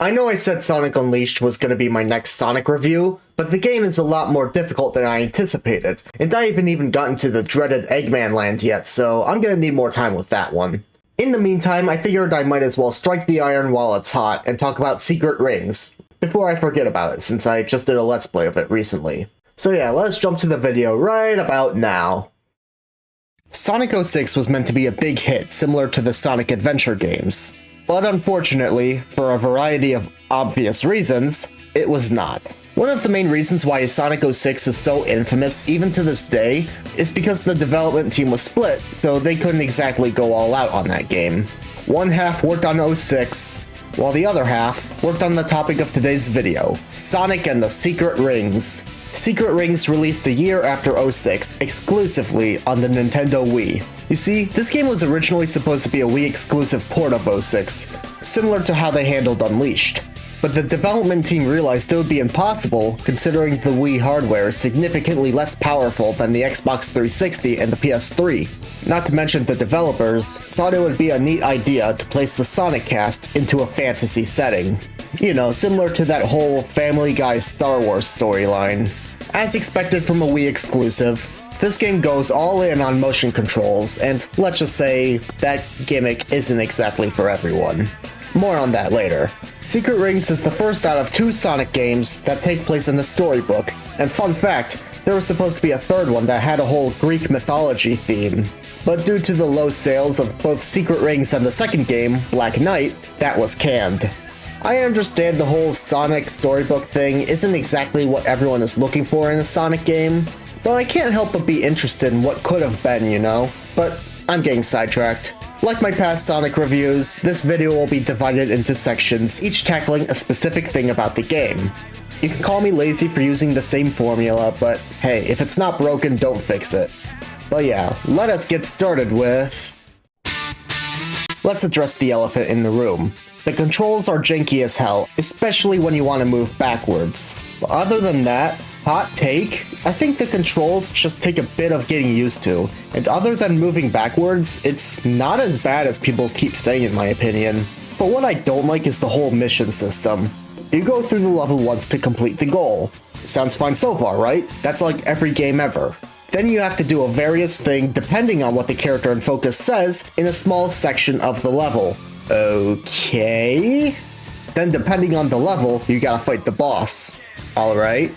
I know I said Sonic Unleashed was going to be my next Sonic review, but the game is a lot more difficult than I anticipated, and I haven't even gotten to the dreaded Eggman Land yet, so I'm going to need more time with that one. In the meantime, I figured I might as well strike the iron while it's hot and talk about Secret Rings, before I forget about it, since I just did a Let's Play of it recently. So yeah, let's jump to the video right about now. Sonic 06 was meant to be a big hit, similar to the Sonic Adventure games. But unfortunately, for a variety of obvious reasons, it was not. One of the main reasons why Sonic 06 is so infamous even to this day is because the development team was split, so they couldn't exactly go all out on that game. One half worked on 06, while the other half worked on the topic of today's video, Sonic and the Secret Rings. Secret Rings released a year after 06, exclusively on the Nintendo Wii. You see, this game was originally supposed to be a Wii exclusive port of 06, similar to how they handled Unleashed. But the development team realized it would be impossible, considering the Wii hardware is significantly less powerful than the Xbox 360 and the PS3. Not to mention the developers thought it would be a neat idea to place the Sonic cast into a fantasy setting. You know, similar to that whole Family Guy Star Wars storyline. As expected from a Wii exclusive, this game goes all in on motion controls, and let's just say that gimmick isn't exactly for everyone. More on that later. Secret Rings is the first out of 2 Sonic games that take place in the storybook, and fun fact, there was supposed to be a third one that had a whole Greek mythology theme. But due to the low sales of both Secret Rings and the second game, Black Knight, that was canned. I understand the whole Sonic storybook thing isn't exactly what everyone is looking for in a Sonic game, but I can't help but be interested in what could have been, you know? But I'm getting sidetracked. Like my past Sonic reviews, this video will be divided into sections, each tackling a specific thing about the game. You can call me lazy for using the same formula, but hey, if it's not broken, don't fix it. But yeah, let us get started with... Let's address the elephant in the room. The controls are janky as hell, especially when you want to move backwards. But other than that, hot take, I think the controls just take a bit of getting used to, and other than moving backwards, it's not as bad as people keep saying in my opinion. But what I don't like is the whole mission system. You go through the level once to complete the goal. Sounds fine so far, right? That's like every game ever. Then you have to do a various thing depending on what the character in focus says in a small section of the level. Okay? Then depending on the level, you gotta fight the boss. Alright?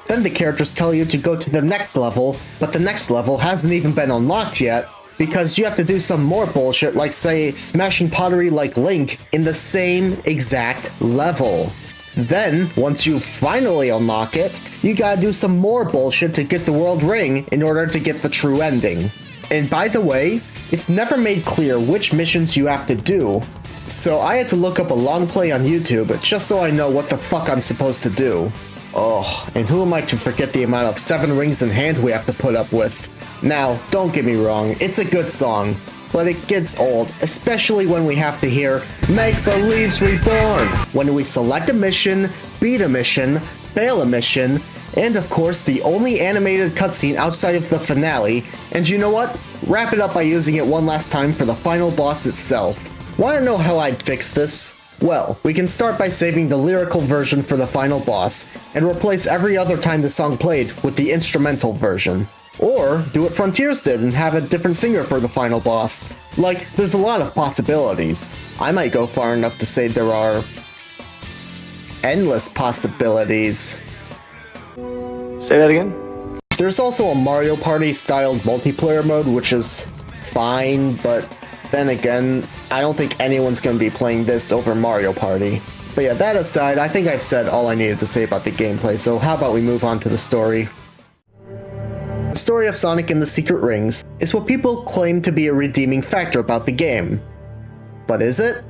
Then the characters tell you to go to the next level, but the next level hasn't even been unlocked yet, because you have to do some more bullshit like, say, smashing pottery like Link in the same exact level. Then, once you finally unlock it, you gotta do some more bullshit to get the World Ring in order to get the true ending. And by the way, it's never made clear which missions you have to do, so I had to look up a long play on YouTube just so I know what the fuck I'm supposed to do. Oh, and who am I to forget the amount of 7 rings in hand we have to put up with? Now, don't get me wrong, it's a good song, but it gets old, especially when we have to hear Make Believe's Reborn when we select a mission, beat a mission, fail a mission, and of course the only animated cutscene outside of the finale, and you know what? Wrap it up by using it one last time for the final boss itself. Wanna know how I'd fix this? Well, we can start by saving the lyrical version for the final boss, and replace every other time the song played with the instrumental version. Or do what Frontiers did and have a different singer for the final boss. Like, there's a lot of possibilities. I might go far enough to say there are... endless possibilities. Say that again? There's also a Mario Party styled multiplayer mode, which is fine, but then again, I don't think anyone's going to be playing this over Mario Party. But yeah, that aside, I think I've said all I needed to say about the gameplay, so how about we move on to the story? The story of Sonic and the Secret Rings is what people claim to be a redeeming factor about the game. But is it?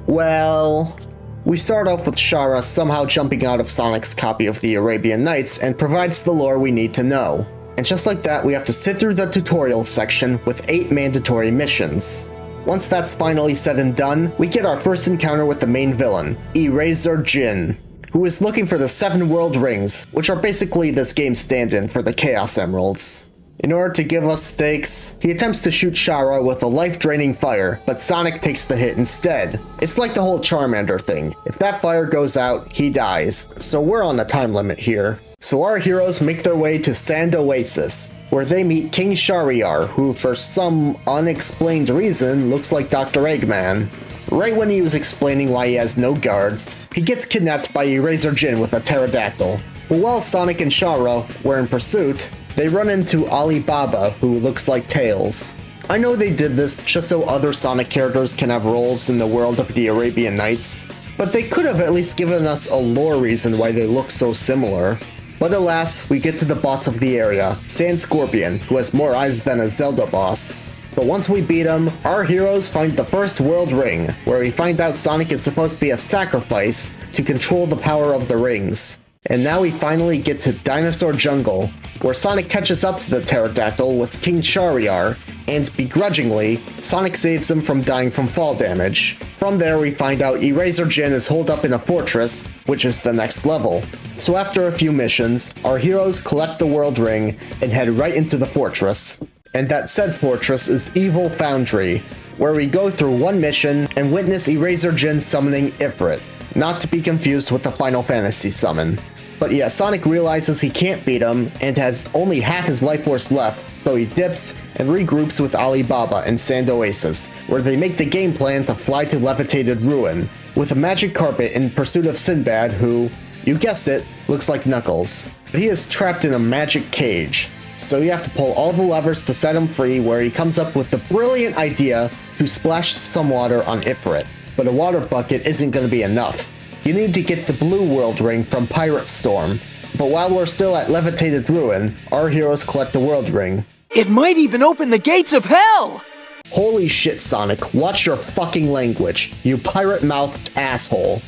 Well... We start off with Shara somehow jumping out of Sonic's copy of the Arabian Nights and provides the lore we need to know. And just like that, we have to sit through the tutorial section with 8 mandatory missions. Once that's finally said and done, we get our first encounter with the main villain, Eraser Jin, who is looking for the 7 World Rings, which are basically this game's stand-in for the Chaos Emeralds. In order to give us stakes, he attempts to shoot Shara with a life-draining fire, but Sonic takes the hit instead. It's like the whole Charmander thing. If that fire goes out, he dies. So we're on a time limit here. So our heroes make their way to Sand Oasis, where they meet King Shahryar, who for some unexplained reason looks like Dr. Eggman. Right when he was explaining why he has no guards, he gets kidnapped by Eraser Jin with a pterodactyl. But while Sonic and Shara were in pursuit, they run into Alibaba, who looks like Tails. I know they did this just so other Sonic characters can have roles in the world of the Arabian Nights, but they could have at least given us a lore reason why they look so similar. But alas, we get to the boss of the area, Sand Scorpion, who has more eyes than a Zelda boss. But once we beat him, our heroes find the first world ring, where we find out Sonic is supposed to be a sacrifice to control the power of the rings. And now we finally get to Dinosaur Jungle, where Sonic catches up to the pterodactyl with King Shahryar, and begrudgingly, Sonic saves him from dying from fall damage. From there we find out Eraser Jin is holed up in a fortress, which is the next level. So after a few missions, our heroes collect the world ring and head right into the fortress. And that said fortress is Evil Foundry, where we go through one mission and witness Eraser Jin summoning Ifrit, not to be confused with the Final Fantasy summon. But yeah, Sonic realizes he can't beat him and has only half his life force left, so he dips and regroups with Alibaba in Sand Oasis, where they make the game plan to fly to Levitated Ruin, with a magic carpet in pursuit of Sinbad who, you guessed it, looks like Knuckles. But he is trapped in a magic cage, so you have to pull all the levers to set him free, where he comes up with the brilliant idea to splash some water on Ifrit. But a water bucket isn't going to be enough. You need to get the blue world ring from Pirate Storm. But while we're still at Levitated Ruin, our heroes collect the world ring. It might even open the gates of hell! Holy shit, Sonic, watch your fucking language, you pirate-mouthed asshole.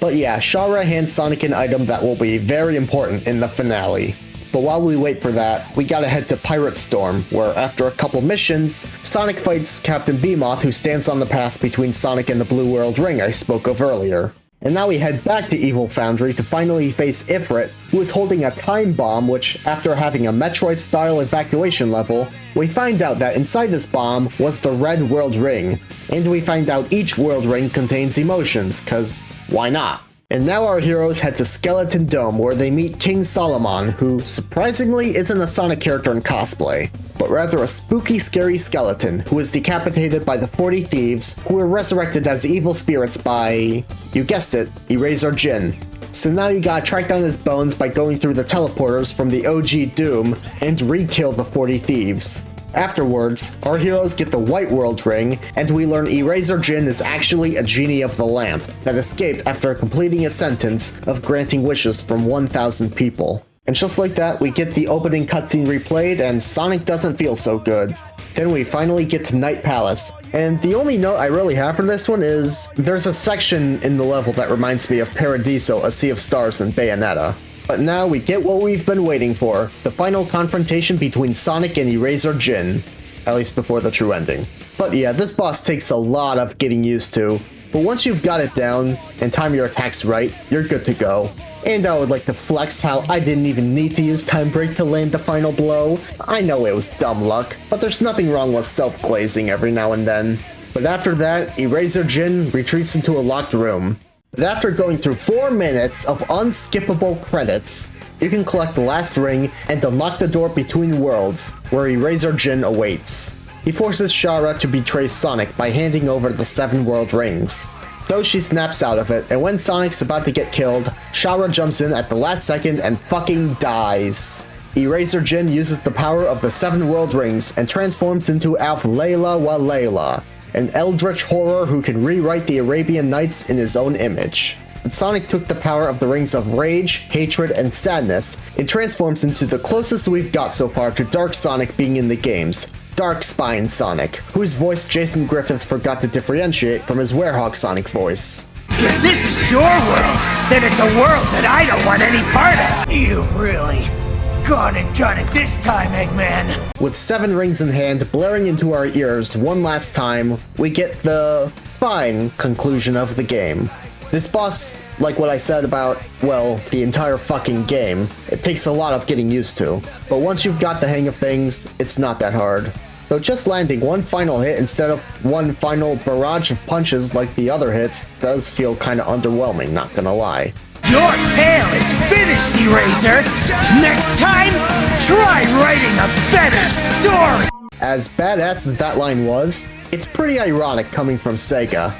But yeah, Shara hands Sonic an item that will be very important in the finale. But while we wait for that, we gotta head to Pirate Storm, where after a couple missions, Sonic fights Captain Beamoth, who stands on the path between Sonic and the blue world ring I spoke of earlier. And now we head back to Evil Foundry to finally face Ifrit, who is holding a time bomb which, after having a Metroid-style evacuation level, we find out that inside this bomb was the Red World Ring. And we find out each world ring contains emotions, cause why not? And now our heroes head to Skeleton Dome, where they meet King Solomon, who surprisingly isn't a Sonic character in cosplay, but rather a spooky, scary skeleton who is decapitated by the 40 thieves, who were resurrected as evil spirits by, you guessed it, Eraser Jin. So now you gotta track down his bones by going through the teleporters from the OG Doom and re-kill the 40 thieves. Afterwards, our heroes get the White World Ring, and we learn Eraser Jin is actually a genie of the lamp that escaped after completing a sentence of granting wishes from 1,000 people. And just like that, we get the opening cutscene replayed, and Sonic doesn't feel so good. Then we finally get to Night Palace, and the only note I really have for this one is there's a section in the level that reminds me of Paradiso, A Sea of Stars, and Bayonetta. But now we get what we've been waiting for, the final confrontation between Sonic and Eraser Jin. At least before the true ending. But yeah, this boss takes a lot of getting used to, but once you've got it down and time your attacks right, you're good to go. And I would like to flex how I didn't even need to use Time Break to land the final blow. I know it was dumb luck, but there's nothing wrong with self-glazing every now and then. But after that, Eraser Jin retreats into a locked room. But after going through 4 minutes of unskippable credits, you can collect the last ring and unlock the door between worlds, where Eraser Jin awaits. He forces Shara to betray Sonic by handing over the 7 world rings. Though she snaps out of it, and when Sonic's about to get killed, Shara jumps in at the last second and fucking dies. Eraser Jin uses the power of the 7 world rings and transforms into Alf Layla wa Layla, an eldritch horror who can rewrite the Arabian Nights in his own image. But Sonic took the power of the rings of rage, hatred, and sadness, and transforms into the closest we've got so far to Dark Sonic being in the games, Dark Spine Sonic, whose voice Jason Griffith forgot to differentiate from his Werehog Sonic voice. If this is your world, then it's a world that I don't want any part of. You've really gone and done it this time, Eggman. With 7 rings in hand blaring into our ears one last time, we get the fine conclusion of the game. This boss, like what I said about, well, the entire fucking game, it takes a lot of getting used to. But once you've got the hang of things, it's not that hard. Though just landing one final hit instead of one final barrage of punches like the other hits does feel kinda underwhelming, not gonna lie. Your tale is finished, Eraser! Next time, try writing a better story! As badass as that line was, it's pretty ironic coming from Sega,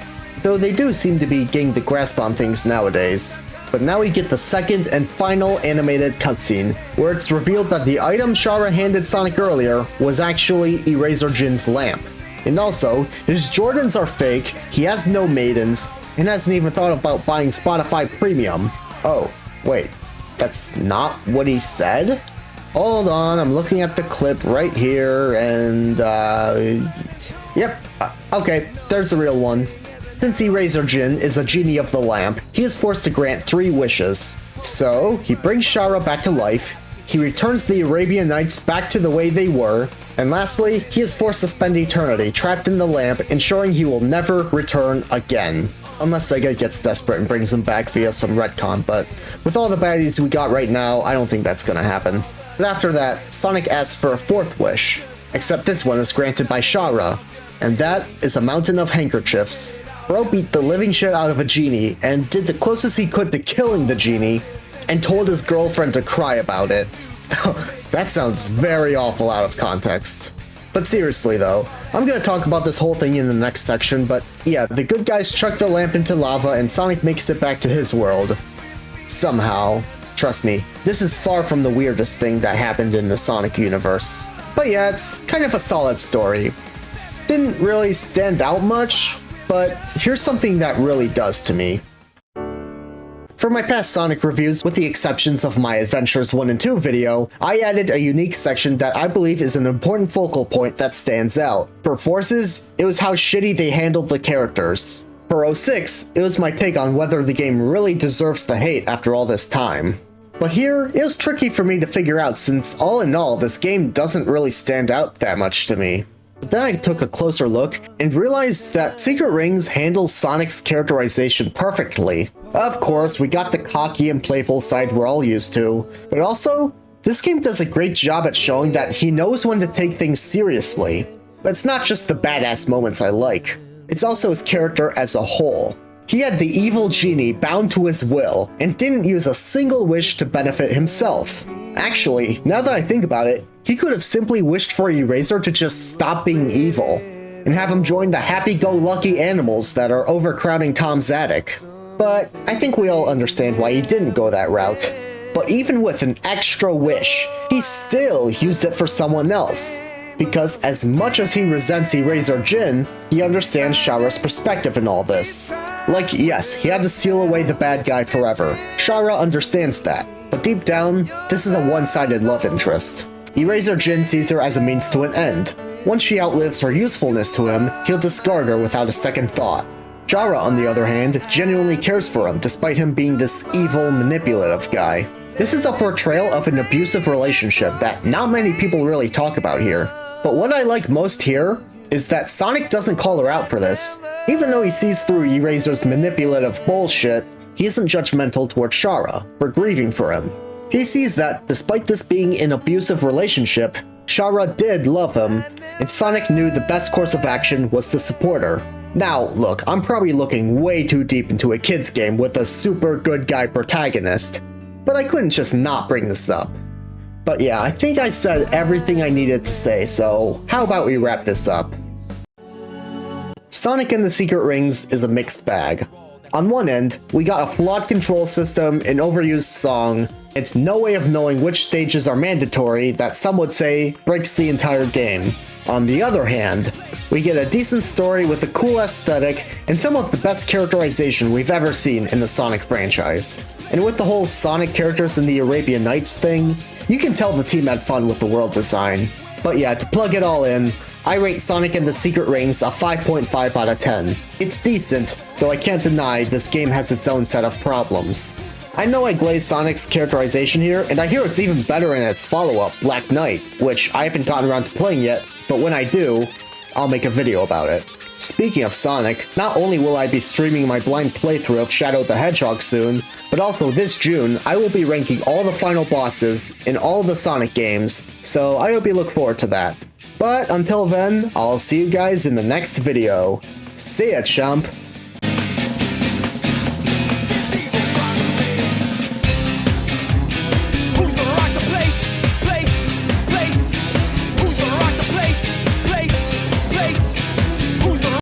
though they do seem to be getting the grasp on things nowadays. But now we get the second and final animated cutscene, where it's revealed that the item Shara handed Sonic earlier was actually Eraser Jin's lamp. And also, his Jordans are fake, he has no maidens, and hasn't even thought about buying Spotify Premium. Oh, wait, that's not what he said? Hold on, I'm looking at the clip right here, and okay, there's the real one. Since Eraser Jin is a genie of the lamp, he is forced to grant 3 wishes. So, he brings Shara back to life, he returns the Arabian Nights back to the way they were, and lastly, he is forced to spend eternity trapped in the lamp, ensuring he will never return again. Unless Sega gets desperate and brings him back via some retcon, but with all the baddies we got right now, I don't think that's gonna happen. But after that, Sonic asks for a 4th wish, except this one is granted by Shara, and that is a mountain of handkerchiefs. Bro beat the living shit out of a genie and did the closest he could to killing the genie and told his girlfriend to cry about it. That sounds very awful out of context. But seriously though, I'm gonna talk about this whole thing in the next section, but yeah, the good guys chuck the lamp into lava and Sonic makes it back to his world. Somehow. Trust me, this is far from the weirdest thing that happened in the Sonic universe. But yeah, it's kind of a solid story. Didn't really stand out much, but here's something that really does to me. For my past Sonic reviews, with the exceptions of my Adventures 1 and 2 video, I added a unique section that I believe is an important focal point that stands out. For Forces, it was how shitty they handled the characters. For 06, it was my take on whether the game really deserves the hate after all this time. But here, it was tricky for me to figure out since all in all, this game doesn't really stand out that much to me. But then I took a closer look and realized that Secret Rings handles Sonic's characterization perfectly. Of course, we got the cocky and playful side we're all used to, but also, this game does a great job at showing that he knows when to take things seriously. But it's not just the badass moments I like, it's also his character as a whole. He had the evil genie bound to his will, and didn't use a single wish to benefit himself. Actually, now that I think about it, he could have simply wished for Eraser to just stop being evil, and have him join the happy-go-lucky animals that are overcrowding Tom's attic. But I think we all understand why he didn't go that route. But even with an extra wish, he still used it for someone else. Because as much as he resents Eraser Jin, he understands Shara's perspective in all this. Like, yes, he had to seal away the bad guy forever. Shara understands that. But deep down, this is a one-sided love interest. Eraser Jin sees her as a means to an end. Once she outlives her usefulness to him, he'll discard her without a second thought. Shara, on the other hand, genuinely cares for him despite him being this evil, manipulative guy. This is a portrayal of an abusive relationship that not many people really talk about here. But what I like most here is that Sonic doesn't call her out for this. Even though he sees through Eraser's manipulative bullshit, he isn't judgmental toward Shara for grieving for him. He sees that, despite this being an abusive relationship, Shara did love him, and Sonic knew the best course of action was to support her. Now, look, I'm probably looking way too deep into a kid's game with a super good guy protagonist, but I couldn't just not bring this up. But yeah, I think I said everything I needed to say, so how about we wrap this up? Sonic and the Secret Rings is a mixed bag. On one end, we got a flawed control system, an overused song, it's no way of knowing which stages are mandatory that some would say breaks the entire game. On the other hand, we get a decent story with a cool aesthetic and some of the best characterization we've ever seen in the Sonic franchise. And with the whole Sonic characters in the Arabian Nights thing, you can tell the team had fun with the world design. But yeah, to plug it all in, I rate Sonic and the Secret Rings a 5.5 out of 10. It's decent, though I can't deny this game has its own set of problems. I know I glazed Sonic's characterization here, and I hear it's even better in its follow-up, Black Knight, which I haven't gotten around to playing yet, but when I do, I'll make a video about it. Speaking of Sonic, not only will I be streaming my blind playthrough of Shadow the Hedgehog soon, but also this June, I will be ranking all the final bosses in all the Sonic games, so I hope you look forward to that. But until then, I'll see you guys in the next video. See ya, chump!